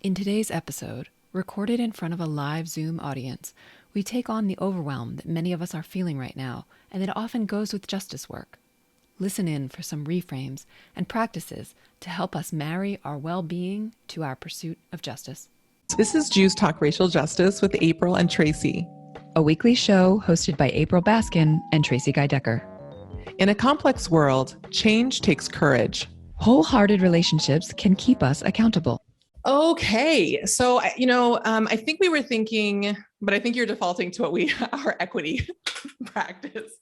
In today's episode, recorded in front of a live Zoom audience, we take on the overwhelm that many of us are feeling right now and that often goes with justice work. Listen in for some reframes and practices to help us marry our well-being to our pursuit of justice. This is Jews Talk Racial Justice with April and Tracie, a weekly show hosted by April Baskin and Tracie Guy Decker. In a complex world, change takes courage. Wholehearted relationships can keep us accountable. Okay, so I think we were thinking, but I think you're defaulting to our equity practice.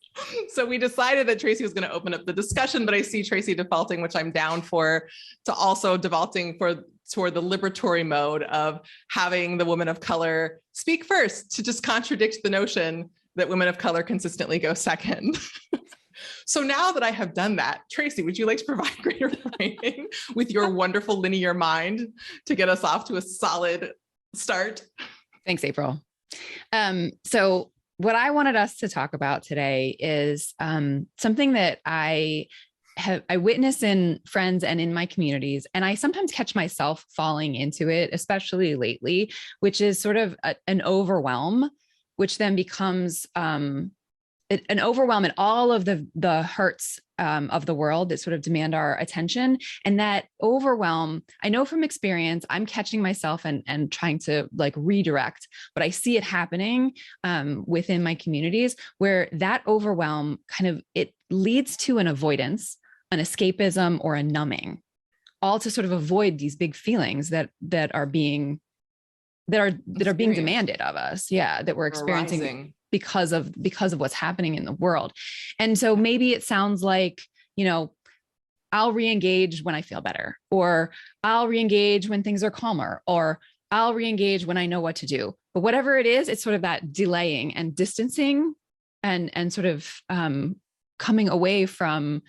So we decided that Tracie was going to open up the discussion, but I see Tracie defaulting, which I'm down for, to also defaulting toward the liberatory mode of having the woman of color speak first, to just contradict the notion that women of color consistently go second. So now that I have done that, Tracie, would you like to provide greater framing with your wonderful linear mind to get us off to a solid start? Thanks, April. So what I wanted us to talk about today is something that I witness in friends and in my communities, and I sometimes catch myself falling into it, especially lately, which is sort of an overwhelm, which then becomes an overwhelm and all of the hurts of the world that sort of demand our attention. And that overwhelm, I know from experience, I'm catching myself and trying to redirect, but I see it happening within my communities where that overwhelm it leads to an avoidance, an escapism, or a numbing, all to sort of avoid these big feelings that are being demanded of us. Yeah, that we're experiencing. Arising. Because of what's happening in the world. And so maybe it sounds like, I'll re-engage when I feel better, or I'll re-engage when things are calmer, or I'll re-engage when I know what to do. But whatever it is, it's sort of that delaying and distancing and sort of coming away from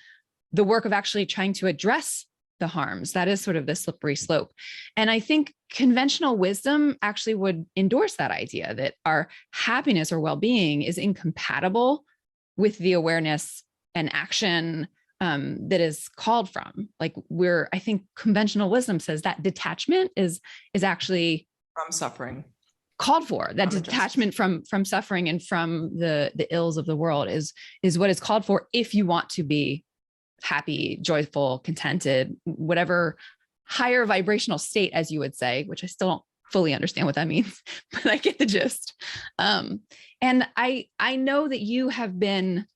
the work of actually trying to address the harms. That is sort of the slippery slope. And I think conventional wisdom actually would endorse that idea that our happiness or well-being is incompatible with the awareness and action that is called from. I think conventional wisdom says that detachment is actually from suffering called for. That detachment from suffering and from the ills of the world is what is called for if you want to be happy, joyful, contented, whatever higher vibrational state, as you would say, which I still don't fully understand what that means, but I get the gist. And I know that you have been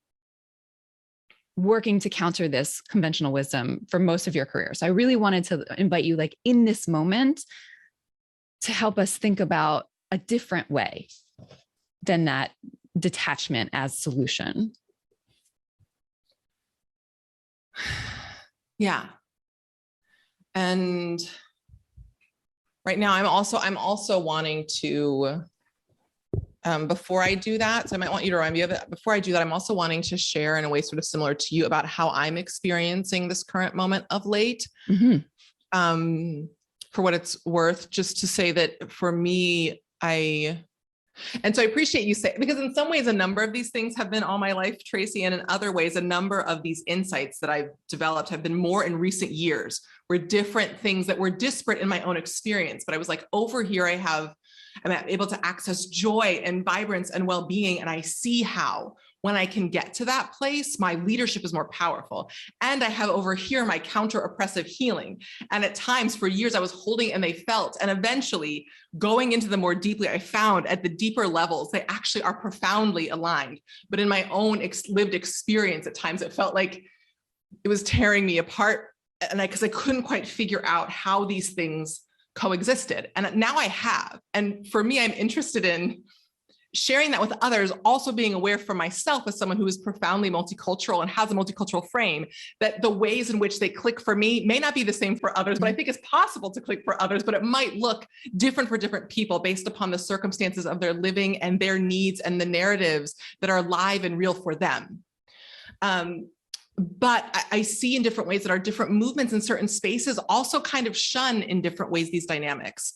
working to counter this conventional wisdom for most of your career. So I really wanted to invite you, in this moment, to help us think about a different way than that detachment as solution. Yeah. And right now I'm also wanting to, before I do that, so I might want you to remind me of it. Before I do that, I'm also wanting to share in a way sort of similar to you about how I'm experiencing this current moment of late. Mm-hmm. For what it's worth, just to say that for me, and so I appreciate you saying, because in some ways, a number of these things have been all my life, Tracie, and in other ways, a number of these insights that I've developed have been more in recent years, where different things that were disparate in my own experience. But I was like, over here, I'm able to access joy and vibrance and well-being. And I see how, when I can get to that place, my leadership is more powerful. And I have over here my counter-oppressive healing. And at times for years, I was holding and they felt, and eventually going into them more deeply, I found at the deeper levels, they actually are profoundly aligned. But in my own lived experience, at times it felt like it was tearing me apart. And because I couldn't quite figure out how these things coexisted. And now I have. And for me, I'm interested in sharing that with others, also being aware for myself as someone who is profoundly multicultural and has a multicultural frame, that the ways in which they click for me may not be the same for others, but I think it's possible to click for others, but it might look different for different people based upon the circumstances of their living and their needs and the narratives that are live and real for them. But I see in different ways that our different movements in certain spaces also kind of shun in different ways these dynamics.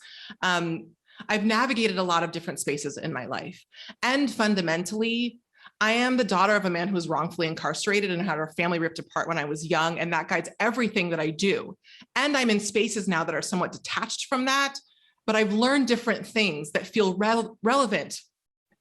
I've navigated a lot of different spaces in my life. And fundamentally, I am the daughter of a man who was wrongfully incarcerated and had our family ripped apart when I was young, and that guides everything that I do. And I'm in spaces now that are somewhat detached from that, but I've learned different things that feel relevant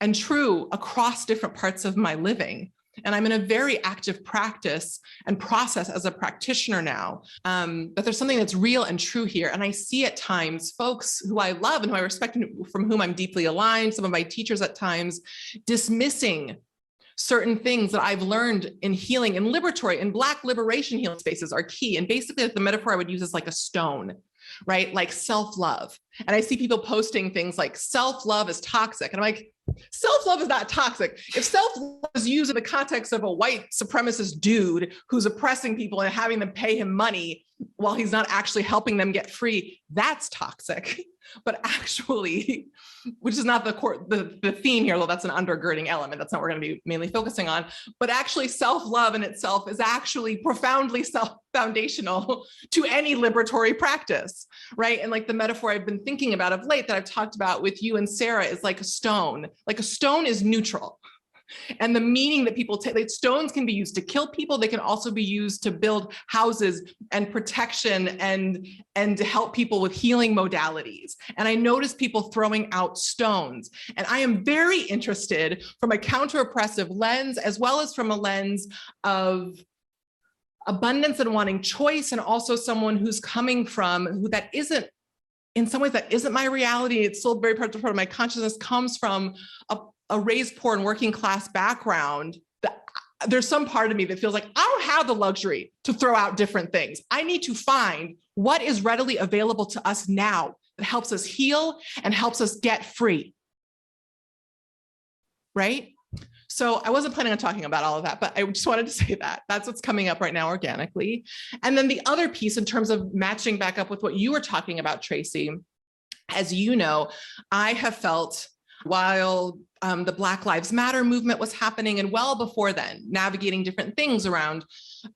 and true across different parts of my living. And I'm in a very active practice and process as a practitioner now, that there's something that's real and true here. And I see at times folks who I love and who I respect and from whom I'm deeply aligned, some of my teachers at times, dismissing certain things that I've learned in healing and liberatory and Black liberation healing spaces are key. And basically the metaphor I would use is like a stone, right? Like self-love. And I see people posting things like self-love is toxic. And I'm like, self-love is not toxic. If self-love is used in the context of a white supremacist dude who's oppressing people and having them pay him money while he's not actually helping them get free, that's toxic. But actually, which is not the theme here, though that's an undergirding element. That's not what we're going to be mainly focusing on. But actually, self-love in itself is actually profoundly foundational to any liberatory practice, right? And like the metaphor I've been thinking about of late that I've talked about with you and Sarah is like a stone. Like a stone is neutral. And the meaning that people take, like stones can be used to kill people. They can also be used to build houses and protection and to help people with healing modalities. And I notice people throwing out stones. And I am very interested from a counter-oppressive lens, as well as from a lens of abundance and wanting choice, and also someone who's coming from, who that isn't, in some ways that isn't my reality. It's still very part of my consciousness, comes from a raised poor and working class background. There's some part of me that feels like I don't have the luxury to throw out different things. I need to find what is readily available to us now that helps us heal and helps us get free, right? So I wasn't planning on talking about all of that, but I just wanted to say that that's what's coming up right now organically. And then the other piece in terms of matching back up with what you were talking about, Tracie, as you know, I have felt while the Black Lives Matter movement was happening, and well before then, navigating different things around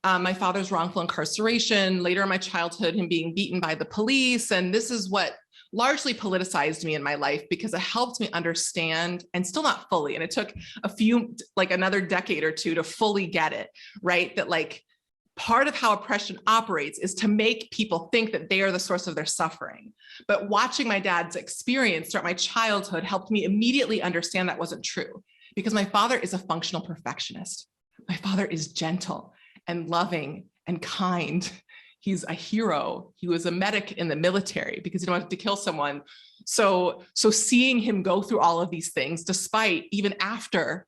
my father's wrongful incarceration, later in my childhood, him being beaten by the police. And this is what largely politicized me in my life, because it helped me understand, and still not fully, and it took another decade or two to fully get it, right? That like part of how oppression operates is to make people think that they are the source of their suffering. But watching my dad's experience throughout my childhood helped me immediately understand that wasn't true, because my father is a functional perfectionist. My father is gentle and loving and kind. He's a hero. He was a medic in the military because he didn't want to kill someone. So seeing him go through all of these things, despite even after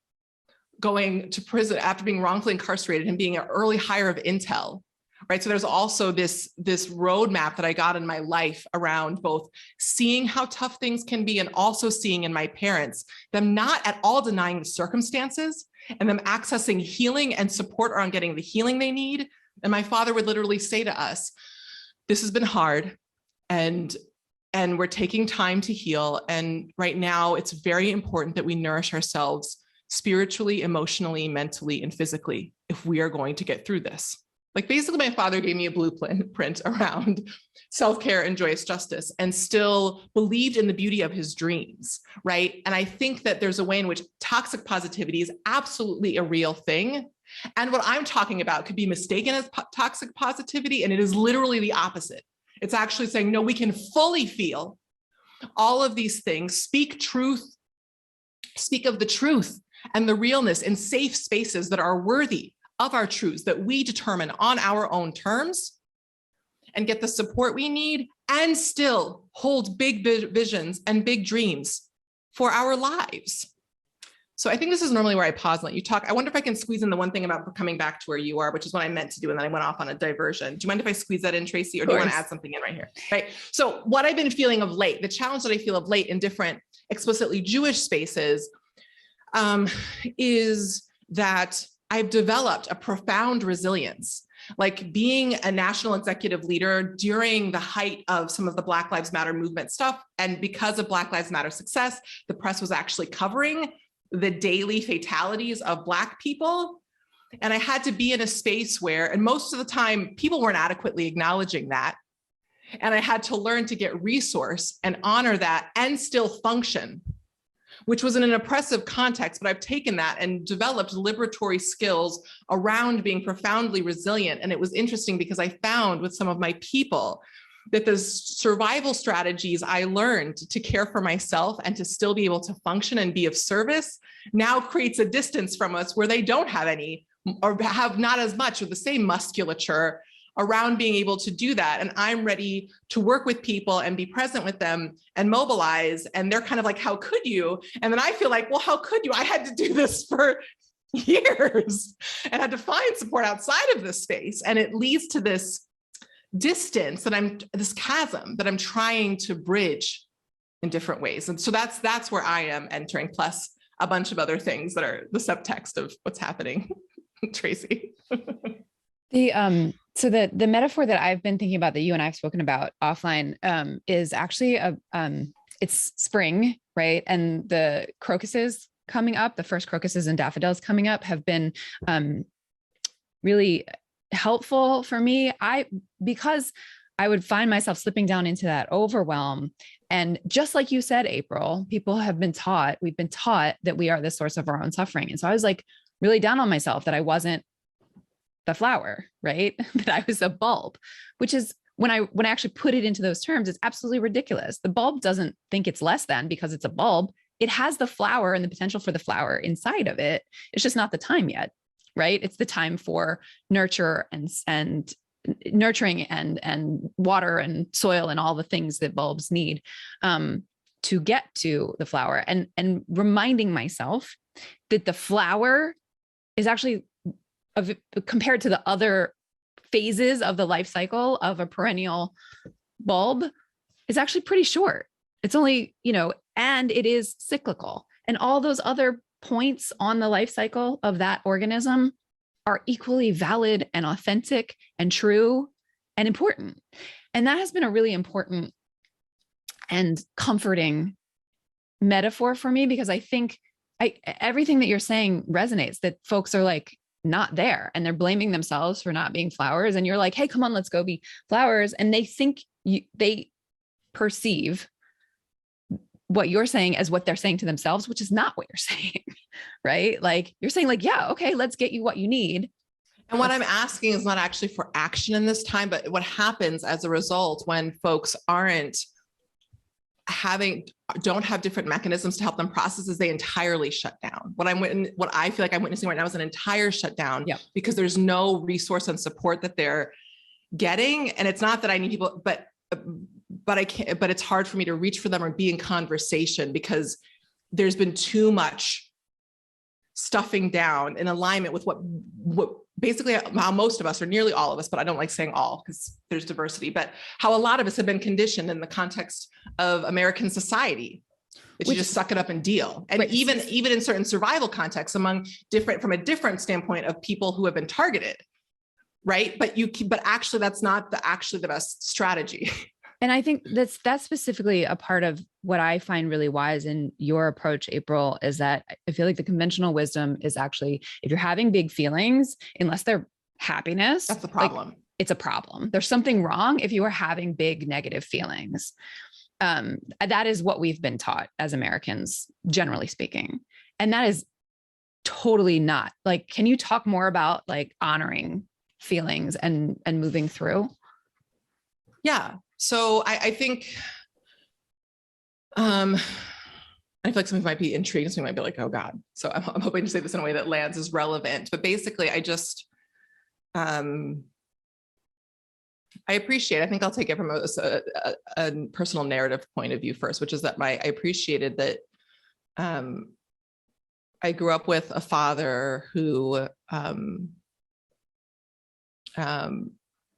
going to prison, after being wrongfully incarcerated and being an early hire of intel, right? So there's also this roadmap that I got in my life around both seeing how tough things can be and also seeing in my parents, them not at all denying the circumstances and them accessing healing and support around getting the healing they need. And my father would literally say to us, this has been hard and we're taking time to heal. And right now it's very important that we nourish ourselves spiritually, emotionally, mentally, and physically if we are going to get through this. Like basically my father gave me a blueprint around self-care and joyous justice, and still believed in the beauty of his dreams, right? And I think that there's a way in which toxic positivity is absolutely a real thing. And what I'm talking about could be mistaken as toxic positivity, and it is literally the opposite. It's actually saying, no, we can fully feel all of these things, speak truth, speak of the truth and the realness in safe spaces that are worthy of our truths that we determine on our own terms, and get the support we need, and still hold big visions and big dreams for our lives. So I think this is normally where I pause and let you talk. I wonder if I can squeeze in the one thing about coming back to where you are, which is what I meant to do. And then I went off on a diversion. Do you mind if I squeeze that in, Tracie, or do you want to add something in right here? Right. So what I've been feeling of late, the challenge that I feel of late in different explicitly Jewish spaces is that I've developed a profound resilience. Like being a national executive leader during the height of some of the Black Lives Matter movement stuff. And because of Black Lives Matter success, the press was actually covering the daily fatalities of Black people. And I had to be in a space where, and most of the time, people weren't adequately acknowledging that. And I had to learn to get resource and honor that and still function, which was in an oppressive context, but I've taken that and developed liberatory skills around being profoundly resilient. And it was interesting because I found with some of my people that the survival strategies I learned to care for myself and to still be able to function and be of service now creates a distance from us where they don't have any or have not as much of the same musculature around being able to do that. And I'm ready to work with people and be present with them and mobilize. And they're kind of like, how could you? And then I feel like, well, how could you? I had to do this for years and had to find support outside of this space. And it leads to this distance this chasm that I'm trying to bridge in different ways. And so that's where I am entering, plus a bunch of other things that are the subtext of what's happening. Tracie. So the metaphor that I've been thinking about that you and I've spoken about offline is actually it's spring, right? And the crocuses coming up, the first crocuses and daffodils coming up have been really helpful for me. Because I would find myself slipping down into that overwhelm. And just like you said, April, we've been taught that we are the source of our own suffering. And so I was like really down on myself that I wasn't the flower, right? That I was a bulb, which is when I actually put it into those terms, it's absolutely ridiculous. The bulb doesn't think it's less than because it's a bulb. It has the flower and the potential for the flower inside of it. It's just not the time yet, right? It's the time for nurture and nurturing and water and soil and all the things that bulbs need to get to the flower, and reminding myself that the flower is actually compared to the other phases of the life cycle of a perennial bulb is actually pretty short. It's only, and it is cyclical, and all those other points on the life cycle of that organism are equally valid and authentic and true and important. And that has been a really important and comforting metaphor for me, because I think everything that you're saying resonates, that folks are like not there and they're blaming themselves for not being flowers. And you're like, hey, come on, let's go be flowers. And they think they perceive what you're saying as what they're saying to themselves, which is not what you're saying, right? Like you're saying like, yeah, okay, let's get you what you need. And what I'm asking is not actually for action in this time, but what happens as a result when folks don't have different mechanisms to help them process is they entirely shut down. What I feel like I'm witnessing right now is an entire shutdown, because there's no resource and support that they're getting. And it's not that I need people, but I can't, but it's hard for me to reach for them or be in conversation because there's been too much stuffing down in alignment with what basically how most of us, or nearly all of us, but I don't like saying all because there's diversity, but how a lot of us have been conditioned in the context of American society, that you just suck it up and deal. And right. even in certain survival contexts from a different standpoint of people who have been targeted, right? But actually that's not the best strategy. And I think that's specifically a part of what I find really wise in your approach, April, is that I feel like the conventional wisdom is actually, if you're having big feelings, unless they're happiness, that's the problem. Like, it's a problem. There's something wrong if you are having big negative feelings. That is what we've been taught as Americans, generally speaking. And that is totally not like, can you talk more about like honoring feelings and moving through? Yeah. So I think, I feel like something might be intriguing. Something might be like, oh God. So I'm hoping to say this in a way that lands as relevant, but basically I just, I appreciate, I think I'll take it from a personal narrative point of view first, which is that I appreciated that, I grew up with a father who,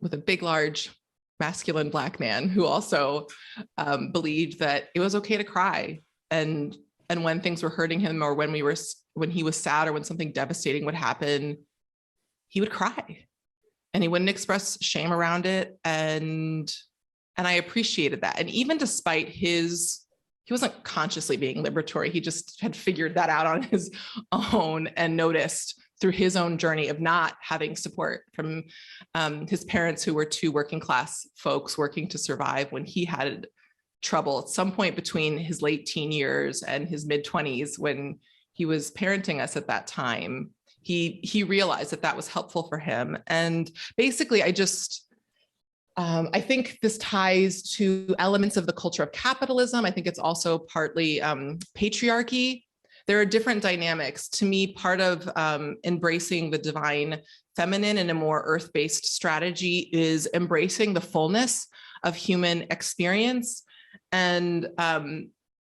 with a big, large, masculine Black man who also believed that it was okay to cry, and when things were hurting him, or when he was sad, or when something devastating would happen, he would cry, and he wouldn't express shame around it, and I appreciated that. And even despite he wasn't consciously being liberatory, he just had figured that out on his own and noticed through his own journey of not having support from his parents, who were two working class folks working to survive, when he had trouble at some point between his late teen years and his mid-20s, when he was parenting us at that time. He realized that was helpful for him. And basically I think this ties to elements of the culture of capitalism. I think it's also partly patriarchy. There are different dynamics. To me, part of embracing the divine feminine in a more earth-based strategy is embracing the fullness of human experience. And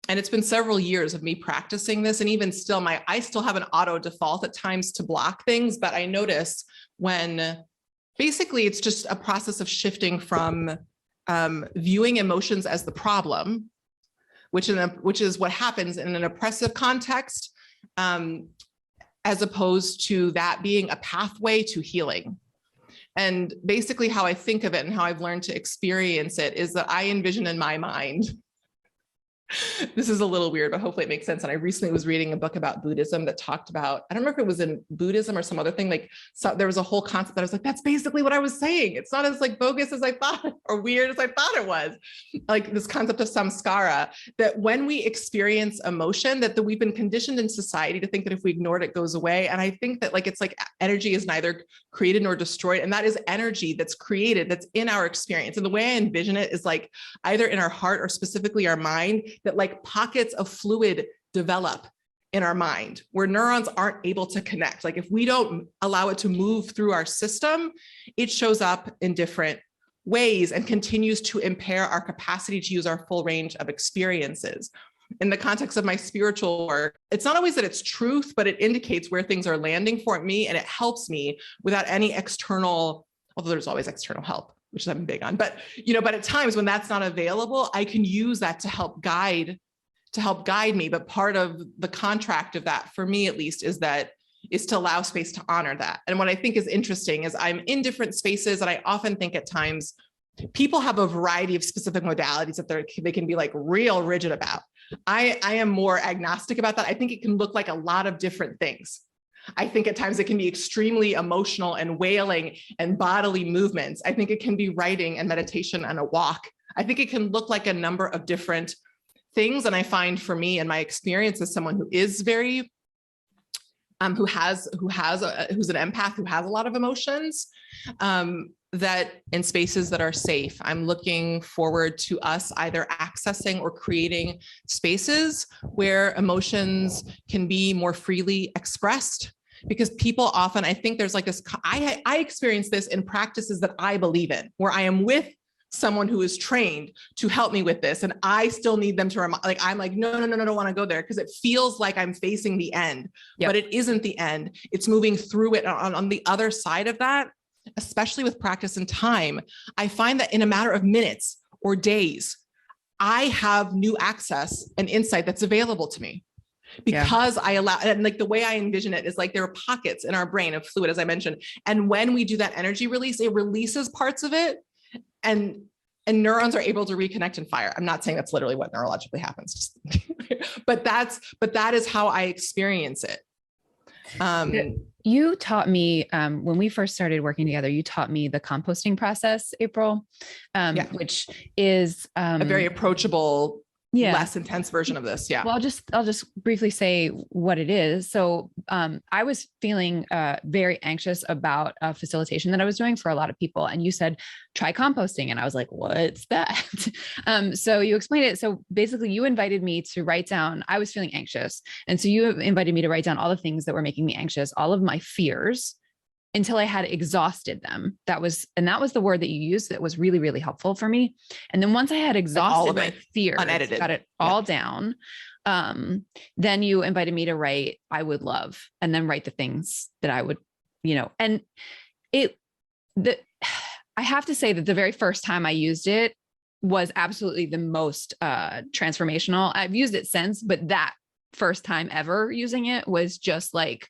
it's been several years of me practicing this. And even still, I still have an auto default at times to block things, but I notice when basically it's just a process of shifting from viewing emotions as the problem, which is what happens in an oppressive context, as opposed to that being a pathway to healing. And basically how I think of it and how I've learned to experience it is that I envision in my mind, this is a little weird, but hopefully it makes sense. And I recently was reading a book about Buddhism that talked about, I don't remember if it was in Buddhism or some other thing, like, so there was a whole concept that I was like, that's basically what I was saying. It's not as like bogus as I thought or weird as I thought it was. Like this concept of samskara, that when we experience emotion, that we've been conditioned in society to think that if we ignore it, it goes away. And I think that like, it's like energy is neither created nor destroyed. And that is energy that's created, that's in our experience. And the way I envision it is like either in our heart or specifically our mind, that like pockets of fluid develop in our mind where neurons aren't able to connect. Like if we don't allow it to move through our system, it shows up in different ways and continues to impair our capacity to use our full range of experiences. In the context of my spiritual work, it's not always that it's truth, but it indicates where things are landing for me, and it helps me without any external, although there's always external help, which I'm big on, but but at times when that's not available, I can use that to help guide me. But part of the contract of that, for me at least, is to allow space to honor that. And what I think is interesting is I'm in different spaces, and I often think at times people have a variety of specific modalities that they can be like real rigid about. I am more agnostic about that. I think it can look like a lot of different things. I think at times it can be extremely emotional and wailing and bodily movements. I think it can be writing and meditation and a walk. I think it can look like a number of different things. And I find for me and my experience as someone who is very, who's an empath, who has a lot of emotions, that in spaces that are safe, I'm looking forward to us either accessing or creating spaces where emotions can be more freely expressed. Because people often, I think there's like this, I experience this in practices that I believe in, where I am with someone who is trained to help me with this. And I still need them to remind, like, I'm like, no, don't want to go there because it feels like I'm facing the end, but it isn't the end. It's moving through it. On the other side of that, especially with practice and time, I find that in a matter of minutes or days, I have new access and insight that's available to me because I allow, and like the way I envision it is like there are pockets in our brain of fluid, as I mentioned. And when we do that energy release, it releases parts of it and neurons are able to reconnect and fire. I'm not saying that's literally what neurologically happens, but that is how I experience it. You taught me, when we first started working together, you taught me the composting process, April, which is a very approachable, less intense version of this. Yeah. Well, I'll just briefly say what it is. So I was feeling very anxious about a facilitation that I was doing for a lot of people. And you said, try composting. And I was like, what's that? So you explained it. So basically you invited me to write down, I was feeling anxious. And so you invited me to write down all the things that were making me anxious, all of my fears, until I had exhausted them. That was the word that you used that was really, really helpful for me. And then once I had exhausted my fears, unedited, got it all down, then you invited me to write, I would love, and then write the things that I would, and I have to say that the very first time I used it was absolutely the most transformational. I've used it since, but that first time ever using it was just like,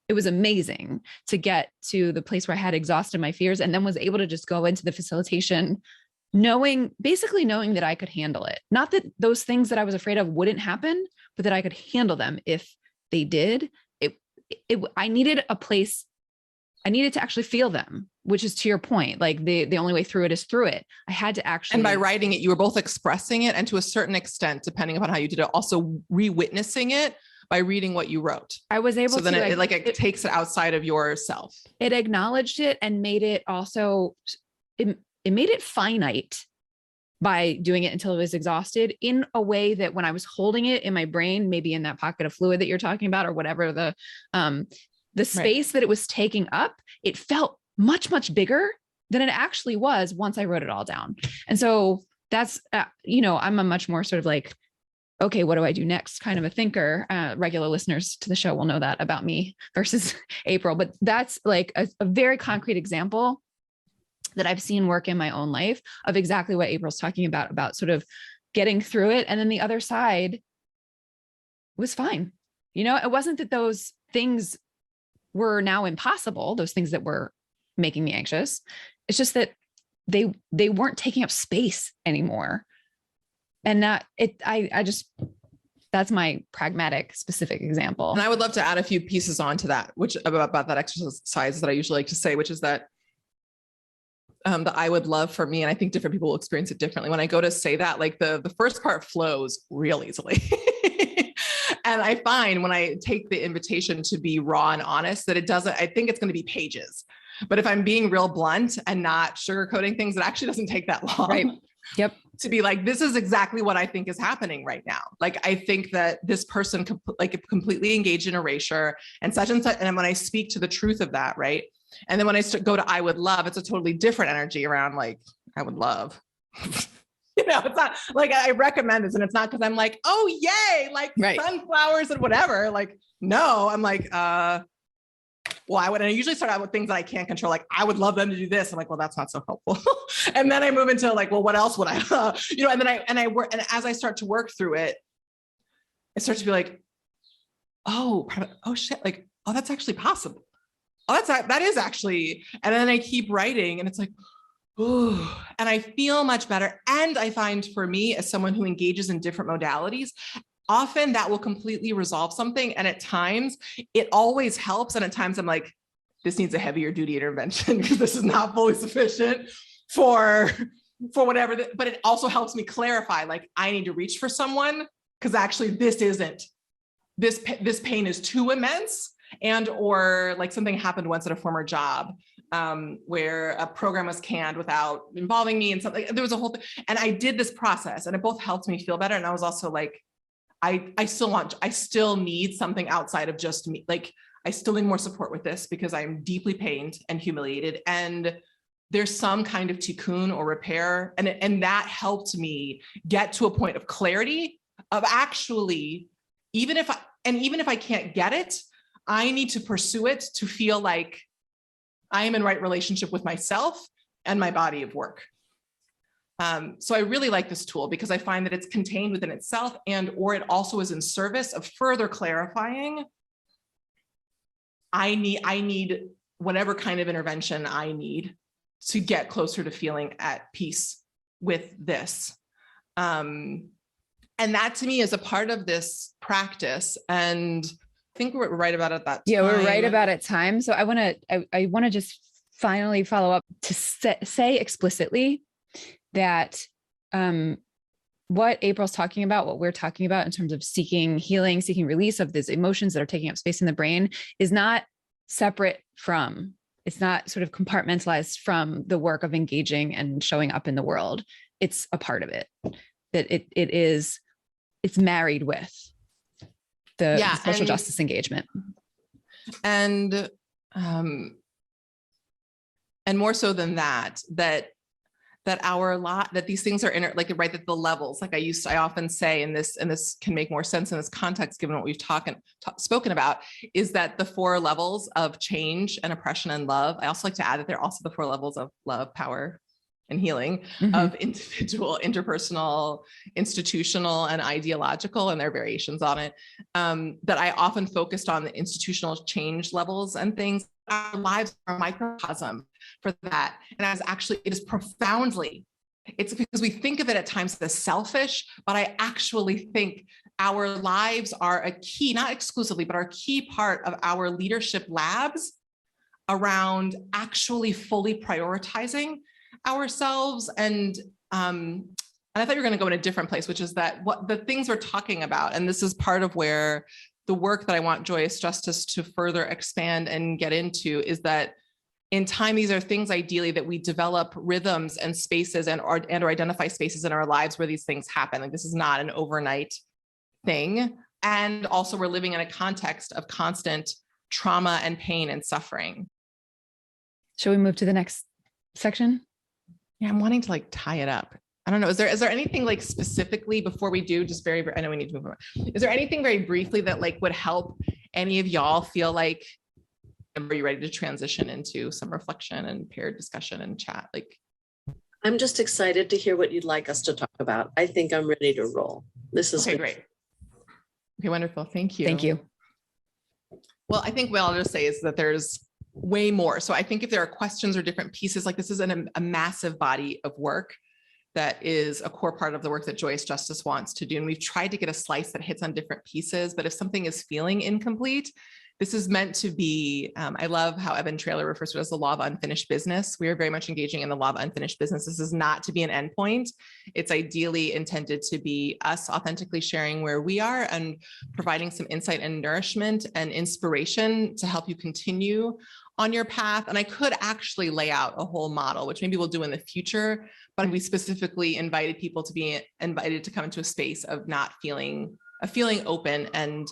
it was amazing to get to the place where I had exhausted my fears and then was able to just go into the facilitation, basically knowing that I could handle it. Not that those things that I was afraid of wouldn't happen, but that I could handle them if they did. I needed a place, I needed to actually feel them, which is to your point. Like the only way through it is through it. I had to actually. And by writing it, you were both expressing it and to a certain extent, depending upon how you did it, also re-witnessing it by reading what you wrote. I was able to. So then it takes it outside of yourself. It acknowledged it and made it also, it made it finite by doing it until it was exhausted, in a way that when I was holding it in my brain, maybe in that pocket of fluid that you're talking about, or whatever the space that it was taking up, it felt much, much bigger than it actually was once I wrote it all down. And so that's, I'm a much more sort of like, okay, what do I do next kind of a thinker. Regular listeners to the show will know that about me versus April, but that's like a very concrete example that I've seen work in my own life of exactly what April's talking about sort of getting through it. And then the other side was fine. It wasn't that those things were now impossible, those things that were making me anxious. It's just that they weren't taking up space anymore. And that's my pragmatic, specific example. And I would love to add a few pieces onto that, which about that exercise that I usually like to say, which is that the I would love for me, and I think different people will experience it differently. When I go to say that, like the first part flows real easily. And I find when I take the invitation to be raw and honest, that I think it's going to be pages. But if I'm being real blunt and not sugarcoating things, it actually doesn't take that long. Right. Yep. To be like, this is exactly what I think is happening right now. Like, I think that this person completely engaged in erasure and such. And when I speak to the truth of that, right? And then when I go to I would love, it's a totally different energy around like, I would love. It's not like I recommend this, and it's not because I'm like, oh yay, like right. Sunflowers and whatever. Like, no, I'm like, well, and I usually start out with things that I can't control. Like, I would love them to do this. I'm like, well, that's not so helpful. And then I move into like, well, what else would I, and I work. And as I start to work through it, I start to be like, oh shit. Like, oh, that's actually possible. Oh, that is actually, and then I keep writing and it's like, ooh, and I feel much better. And I find for me, as someone who engages in different modalities, often that will completely resolve something. And at times it always helps. And at times I'm like, this needs a heavier duty intervention because this is not fully sufficient for whatever, but it also helps me clarify, like, I need to reach for someone because actually this pain is too immense. And, or like something happened once at a former job where a program was canned without involving me and something, there was a whole thing. And I did this process and it both helped me feel better. And I was also like, I still need something outside of just me. Like, I still need more support with this because I'm deeply pained and humiliated. And there's some kind of tikkun or repair. And that helped me get to a point of clarity of actually, even if I can't get it, I need to pursue it to feel like I am in right relationship with myself and my body of work. So I really like this tool because I find that it's contained within itself or it also is in service of further clarifying. I need whatever kind of intervention I need to get closer to feeling at peace with this. And that to me is a part of this practice. And I think we're right about it that time. Yeah, we're right about it time. So I want to just finally follow up to say explicitly that what April's talking about, what we're talking about in terms of seeking healing, seeking release of these emotions that are taking up space in the brain is not separate from, it's not sort of compartmentalized from the work of engaging and showing up in the world. It's a part of it, that it's married with the social justice engagement. And more so than that these things are that the levels, like I often say, and this can make more sense in this context, given what we've spoken about, is that the 4 levels of change and oppression and love. I also like to add that they're also the 4 levels of love, power, and healing, of individual, interpersonal, institutional, and ideological, and their variations on it, that I often focused on the institutional change levels and things. Our lives are a microcosm for that. And it's because we think of it at times as selfish, but I actually think our lives are a key, not exclusively, but are a key part of our leadership labs around actually fully prioritizing ourselves. And I thought you were going to go in a different place, which is that what the things we're talking about, and this is part of where the work that I want Joyous Justice to further expand and get into, is that in time, these are things ideally that we develop rhythms and spaces or identify spaces in our lives where these things happen. Like this is not an overnight thing. And also we're living in a context of constant trauma and pain and suffering. Shall we move to the next section? Yeah, I'm wanting to like tie it up. I don't know. Is there anything like specifically before we do, just very, I know we need to move on. Is there anything very briefly that like would help any of y'all feel like, are you ready to transition into some reflection and paired discussion and chat? Like, I'm just excited to hear what you'd like us to talk about. I think I'm ready to roll. This is okay, great. Okay, wonderful. Thank you. Thank you. Well, I think what I'll just say is that there's way more. So I think if there are questions or different pieces, like this is a massive body of work that is a core part of the work that Joyous Justice wants to do. And we've tried to get a slice that hits on different pieces, but if something is feeling incomplete, this is meant to be, I love how Evan Traylor refers to it as the law of unfinished business. We are very much engaging in the law of unfinished business. This is not to be an endpoint. It's ideally intended to be us authentically sharing where we are and providing some insight and nourishment and inspiration to help you continue on your path. And I could actually lay out a whole model, which maybe we'll do in the future, but we specifically invited people to be invited to come into a space of feeling open and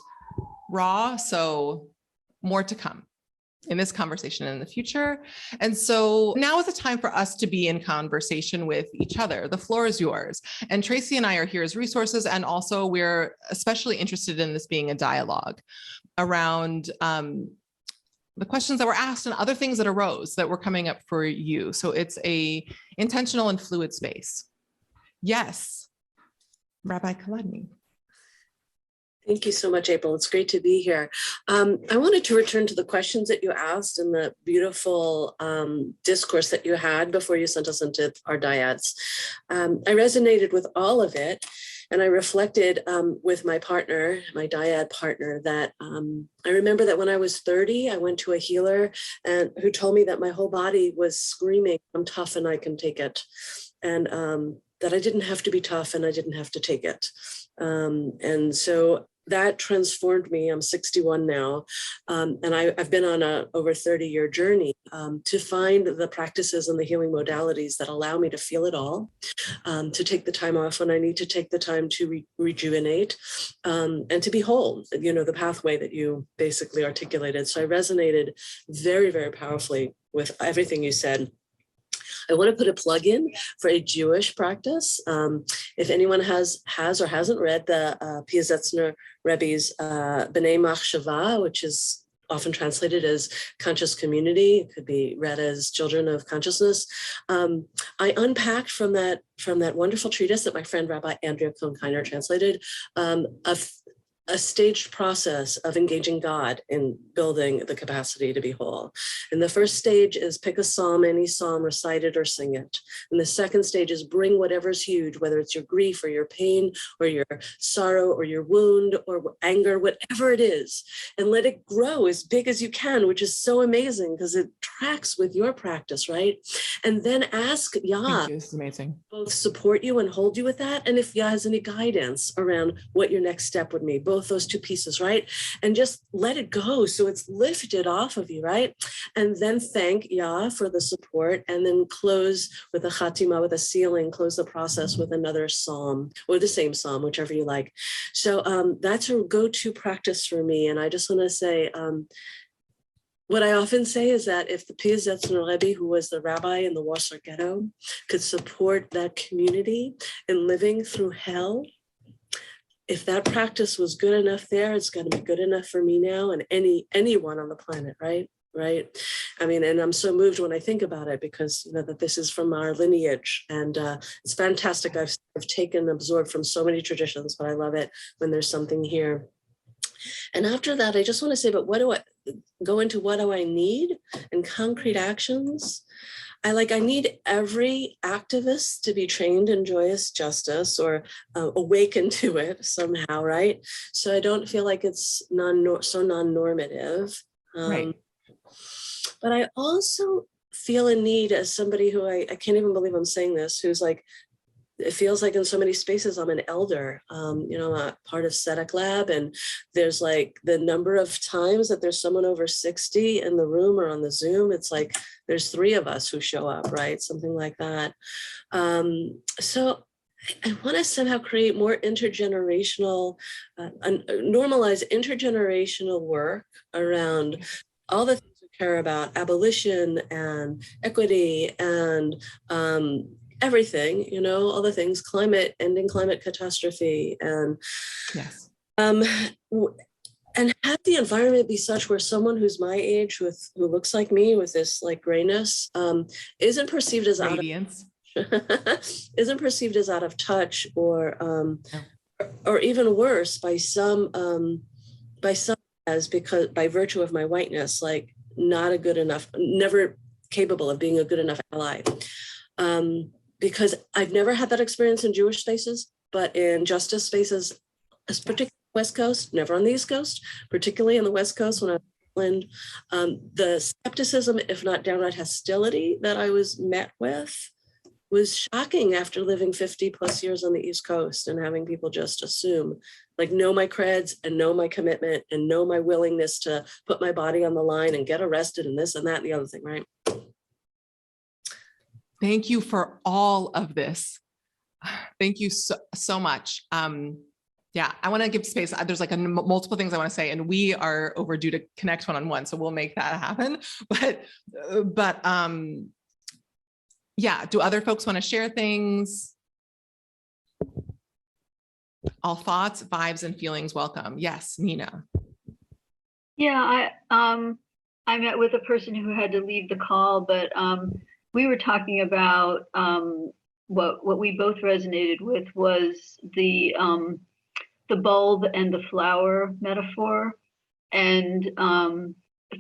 raw. So more to come in this conversation in the future. And so now is the time for us to be in conversation with each other. The floor is yours. And Tracie and I are here as resources. And also we're especially interested in this being a dialogue around the questions that were asked and other things that arose that were coming up for you. So it's a intentional and fluid space. Yes, Rabbi Kaladny. Thank you so much, April. It's great to be here. I wanted to return to the questions that you asked and the beautiful discourse that you had before you sent us into our dyads. I resonated with all of it. And I reflected with my partner, my dyad partner, that I remember that when I was 30, I went to a healer and who told me that my whole body was screaming, I'm tough and I can take it. And that I didn't have to be tough and I didn't have to take it. And so that transformed me. I'm 61 now. And I've been on a over 30-year journey to find the practices and the healing modalities that allow me to feel it all, to take the time off when I need to take the time to rejuvenate, and to be whole, you know, the pathway that you basically articulated. So I resonated very, very powerfully with everything you said. I want to put a plug in for a Jewish practice. If anyone has or hasn't read the Piazetzner Rebbe's B'nai Machshava, which is often translated as conscious community, it could be read as children of consciousness. I unpacked from that wonderful treatise that my friend Rabbi Andrea Cohn-Kiner translated, a staged process of engaging God in building the capacity to be whole. And the first stage is pick a psalm, any psalm, recite it or sing it. And the second stage is bring whatever's huge, whether it's your grief or your pain or your sorrow or your wound or anger, whatever it is, and let it grow as big as you can, which is so amazing because it tracks with your practice, right? And then ask Yah, this is amazing, both support you and hold you with that. And if Yah has any guidance around what your next step would be, both those two pieces, right? And just let it go so it's lifted off of you, right? And then thank Yah for the support, and then close with a chatima, with a sealing, close the process with another psalm or the same psalm, whichever you like. So that's a go-to practice for me. And I just want to say, what I often say is that if the Piazetzner Rebbe, who was the rabbi in the Warsaw Ghetto, could support that community in living through hell, if that practice was good enough there, it's going to be good enough for me now and anyone on the planet, right? Right. I mean, and I'm so moved when I think about it because, you know, that this is from our lineage, and it's fantastic. I've taken, absorbed from so many traditions, but I love it when there's something here. And after that, I just want to say, but what do I need in concrete actions? I need every activist to be trained in joyous justice or awaken to it somehow, right? So I don't feel like it's so non-normative. right? But I also feel a need as somebody who I can't even believe I'm saying this, who's like it feels like in so many spaces I'm an elder. I'm a part of SETIC Lab, and there's like the number of times that there's someone over 60 in the room or on the Zoom, it's like there's 3 of us who show up, right? Something like that. So I want to somehow create more intergenerational, normalize intergenerational work around all the things we care about, abolition and equity and everything, all the things, ending climate catastrophe, and Yes. and have the environment be such where someone who's my age who looks like me with this like grayness isn't perceived as Radiance. isn't perceived as out of touch or even worse by some as because by virtue of my whiteness, like not a good enough, never capable of being a good enough ally. Because I've never had that experience in Jewish spaces, but in justice spaces, particularly West Coast, never on the East Coast, particularly on the West Coast when I was in Portland, the skepticism, if not downright hostility that I was met with was shocking after living 50 plus years on the East Coast and having people just assume, like, know my creds and know my commitment and know my willingness to put my body on the line and get arrested and this and that and the other thing, right? Thank you for all of this. Thank you so much. Yeah, I want to give space. There's like multiple things I want to say, and we are overdue to connect one-on-one, so we'll make that happen. But yeah, do other folks want to share things? All thoughts, vibes, and feelings welcome. Yes, Nina. Yeah, I met with a person who had to leave the call, but we were talking about what we both resonated with was the bulb and the flower metaphor. And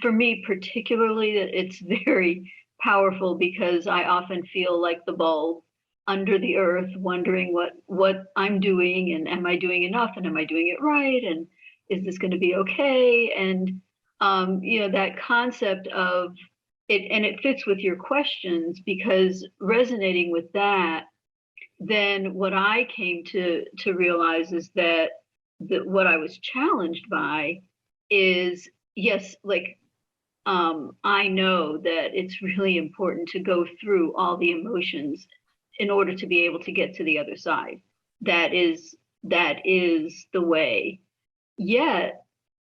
for me particularly, it's very powerful because I often feel like the bulb under the earth, wondering what I'm doing, and am I doing enough, and am I doing it right, and is this going to be okay? And that concept of it, and it fits with your questions, because resonating with that, then what I came to realize is that what I was challenged by is, yes, like I know that it's really important to go through all the emotions in order to be able to get to the other side. That is the way. Yet,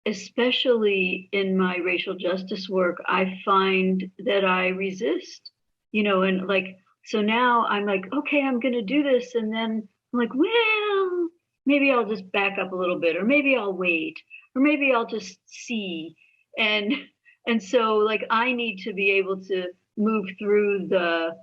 especially in my racial justice work, I find that I resist, and like, so now I'm like, okay, I'm going to do this. And then I'm like, well, maybe I'll just back up a little bit, or maybe I'll wait, or maybe I'll just see. And so like, I need to be able to move through the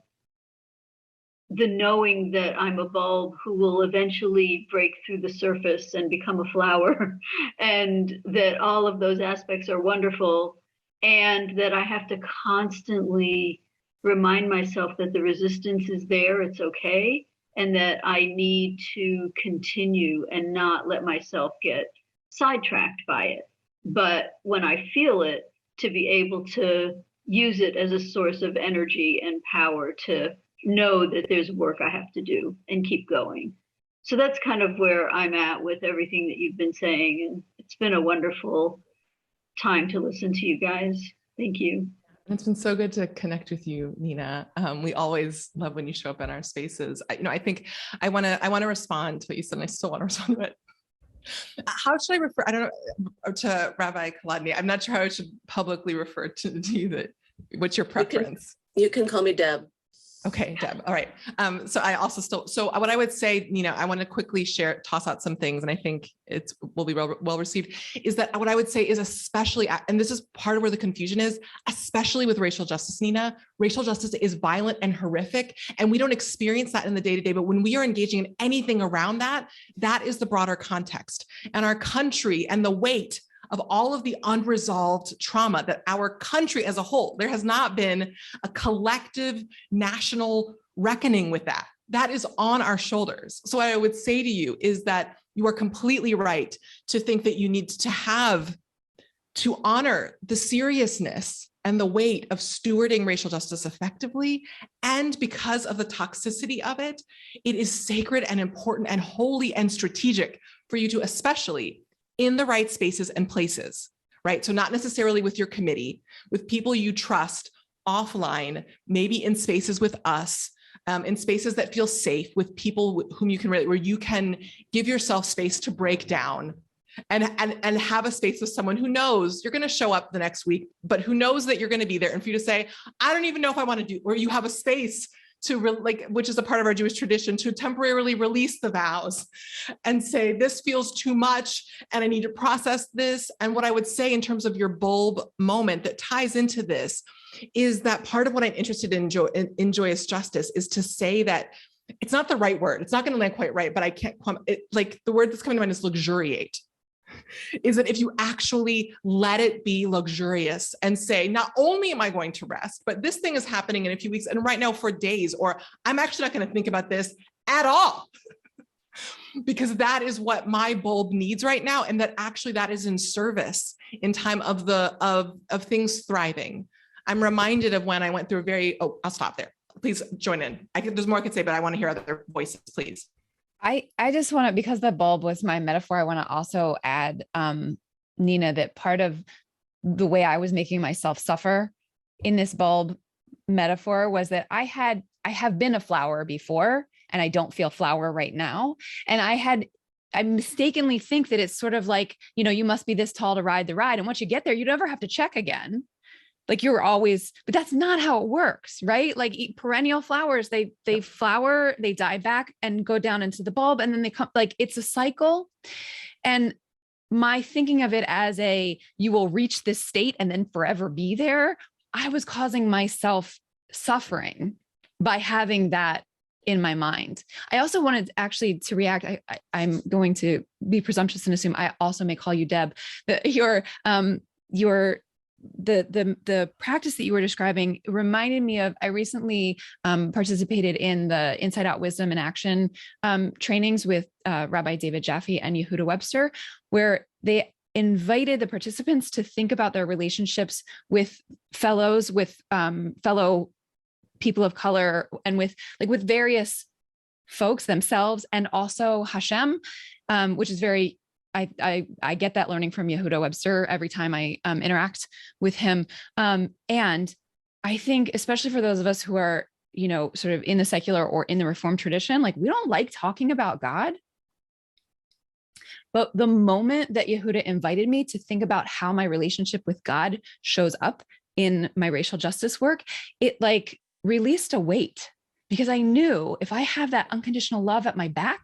knowing that I'm a bulb who will eventually break through the surface and become a flower, and that all of those aspects are wonderful, and that I have to constantly remind myself that the resistance is there, it's okay, and that I need to continue and not let myself get sidetracked by it. But when I feel it, to be able to use it as a source of energy and power to know that there's work I have to do and keep going. So that's kind of where I'm at with everything that you've been saying. And it's been a wonderful time to listen to you guys. Thank you. It's been so good to connect with you, Nina. We always love when you show up in our spaces. I think I want to respond to what you said, and I still want to respond to it. How should I refer? I don't know, to Rabbi Kaladny. I'm not sure how I should publicly refer to you. What's your preference? You can call me Deb. Okay, Deb. All right. So I also so what I would say, Nina, I want to quickly toss out some things, and I think will be well received, is that what I would say is, especially, and this is part of where the confusion is, especially with racial justice, Nina, racial justice is violent and horrific, and we don't experience that in the day-to-day, but when we are engaging in anything around that, that is the broader context. And our country and the weight of all of the unresolved trauma that our country as a whole, there has not been a collective national reckoning with that. That is on our shoulders. So what I would say to you is that you are completely right to think that you need to honor the seriousness and the weight of stewarding racial justice effectively. And because of the toxicity of it, it is sacred and important and holy and strategic for you to, especially in the right spaces and places, right? So not necessarily with your committee, with people you trust offline, maybe in spaces with us, in spaces that feel safe, with people whom you can relate, where you can give yourself space to break down and have a space with someone who knows you're going to show up the next week, but who knows that you're going to be there. And for you to say, I don't even know if I want to do, or you have a space to which is a part of our Jewish tradition, to temporarily release the vows and say, this feels too much and I need to process this. And what I would say in terms of your bulb moment that ties into this is that part of what I'm interested in joyous justice is to say that it's not the right word. It's not going to land quite right, but I can't, like the word that's coming to mind is luxuriate. Is that if you actually let it be luxurious and say, not only am I going to rest, but this thing is happening in a few weeks and right now for days, or I'm actually not going to think about this at all. Because that is what my bulb needs right now. And that actually that is in service in time of things thriving. I'm reminded of when I went through I'll stop there. Please join in. There's more I could say, but I want to hear other voices, please. I just want to, because the bulb was my metaphor, I want to also add, Nina, that part of the way I was making myself suffer in this bulb metaphor was that I have been a flower before, and I don't feel flower right now. And I mistakenly think that it's sort of like, you must be this tall to ride the ride. And once you get there, you never have to check again. Like you're always, but that's not how it works, right? Like perennial flowers, they flower, they die back and go down into the bulb, and then they come, like it's a cycle. And my thinking of it as you will reach this state and then forever be there, I was causing myself suffering by having that in my mind. I also wanted actually to react. I'm going to be presumptuous and assume I also may call you Deb. That the practice that you were describing reminded me of, I recently participated in the Inside Out Wisdom in Action trainings with Rabbi David Jaffe and Yehuda Webster, where they invited the participants to think about their relationships with fellows, with fellow people of color, and with various folks themselves, and also Hashem, which is very, I get that learning from Yehuda Webster every time I interact with him. And I think, especially for those of us who are, sort of in the secular or in the Reformed tradition, like we don't like talking about God. But the moment that Yehuda invited me to think about how my relationship with God shows up in my racial justice work, it like released a weight, because I knew if I have that unconditional love at my back,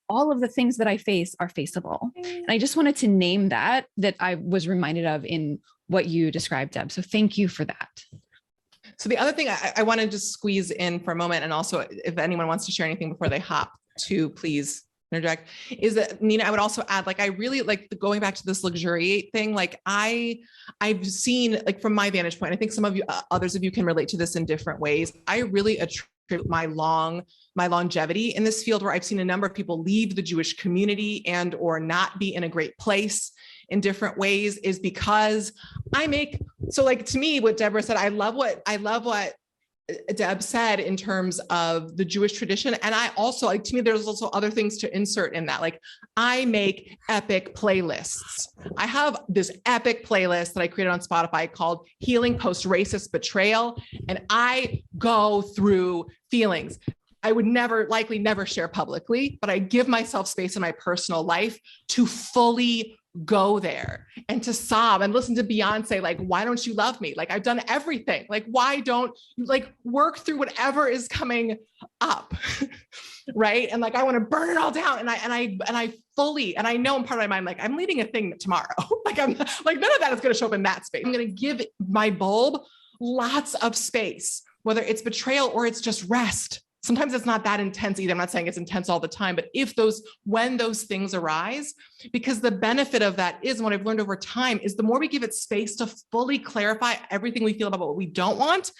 all of the things that I face are faceable. And I just wanted to name that I was reminded of in what you described, Deb. So thank you for that. So the other thing I want to just squeeze in for a moment, and also if anyone wants to share anything before they hop to, please interject, is that, Nina, I would also add, like, I really like going back to this luxuriate thing. Like I've seen, like, from my vantage point, I think some of you, others of you can relate to this in different ways. I really attribute my longevity in this field, where I've seen a number of people leave the Jewish community and or not be in a great place in different ways, is because so like, to me, what Deborah said, I love what Deb said in terms of the Jewish tradition. And I also, like, to me, there's also other things to insert in that. Like, I make epic playlists. I have this epic playlist that I created on Spotify called Healing Post-Racist Betrayal. And I go through feelings I would likely never share publicly, but I give myself space in my personal life to fully go there and to sob and listen to Beyonce, like, why don't you love me? Like, I've done everything. Like, why don't you, like, work through whatever is coming up, right? And like, I want to burn it all down. And I fully, and I know in part of my mind, like, I'm leading a thing tomorrow. Like, I'm like, none of that is going to show up in that space. I'm going to give my bulb lots of space, whether it's betrayal or it's just rest. Sometimes it's not that intense either. I'm not saying it's intense all the time, but when those things arise, because the benefit of that is, and what I've learned over time is, the more we give it space to fully clarify everything we feel about what we don't want,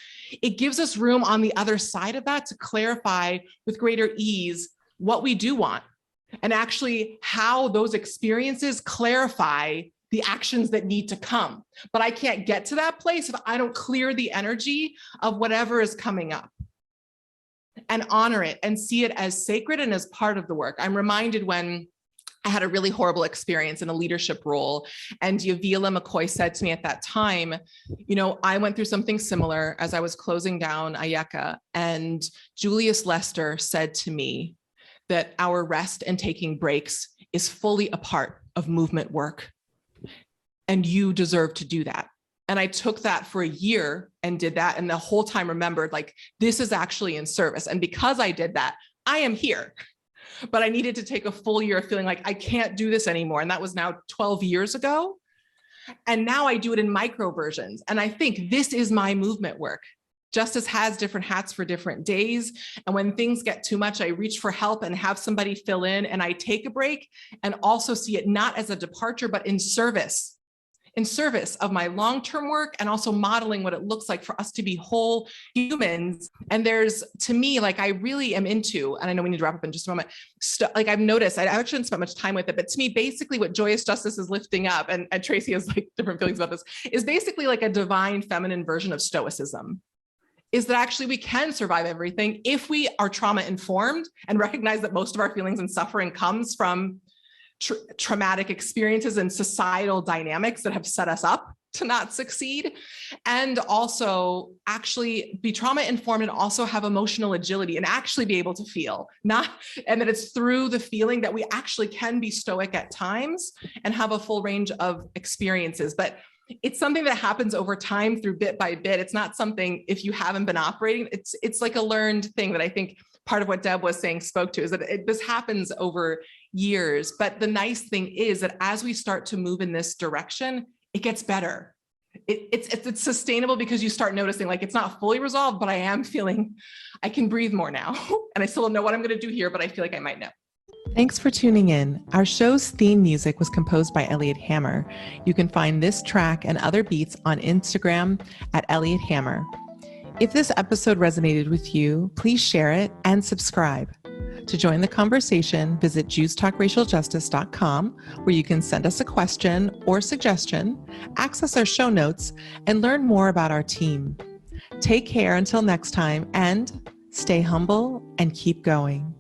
it gives us room on the other side of that to clarify with greater ease what we do want, and actually how those experiences clarify the actions that need to come. But I can't get to that place if I don't clear the energy of whatever is coming up and honor it and see it as sacred and as part of the work. I'm reminded when I had a really horrible experience in a leadership role, and Yavila McCoy said to me at that time, you know, I went through something similar as I was closing down Ayeka, and Julius Lester said to me that our rest and taking breaks is fully a part of movement work, and you deserve to do that. And I took that for a year and did that, and the whole time remembered, like, this is actually in service. And because I did that, I am here. But I needed to take a full year of feeling like I can't do this anymore. And that was now 12 years ago. And now I do it in micro versions. And I think this is my movement work. Justice has different hats for different days. And when things get too much, I reach for help and have somebody fill in, and I take a break and also see it not as a departure, but in service of my long-term work, and also modeling what it looks like for us to be whole humans. And there's, to me, like, I really am into, and I know we need to wrap up in just a moment, like I've noticed, I actually didn't spend much time with it, but to me, basically what Joyous Justice is lifting up, and Tracie has like different feelings about this, is basically like a divine feminine version of stoicism. Is that actually we can survive everything if we are trauma informed and recognize that most of our feelings and suffering comes from traumatic experiences and societal dynamics that have set us up to not succeed, and also actually be trauma informed and also have emotional agility and actually be able to feel, and that it's through the feeling that we actually can be stoic at times and have a full range of experiences. But it's something that happens over time through bit by bit. It's not something, if you haven't been operating, it's like a learned thing that I think part of what Deb was saying spoke to, is that this happens over years. But the nice thing is that as we start to move in this direction, it gets better. It's sustainable because you start noticing, like, it's not fully resolved, but I am feeling I can breathe more now. And I still don't know what I'm going to do here, but I feel like I might know. Thanks for tuning in. Our show's theme music was composed by Elliot Hammer. You can find this track and other beats on Instagram at Elliot Hammer. If this episode resonated with you, please share it and subscribe. To join the conversation, visit JewsTalkRacialJustice.com, where you can send us a question or suggestion, access our show notes, and learn more about our team. Take care until next time, and stay humble and keep going.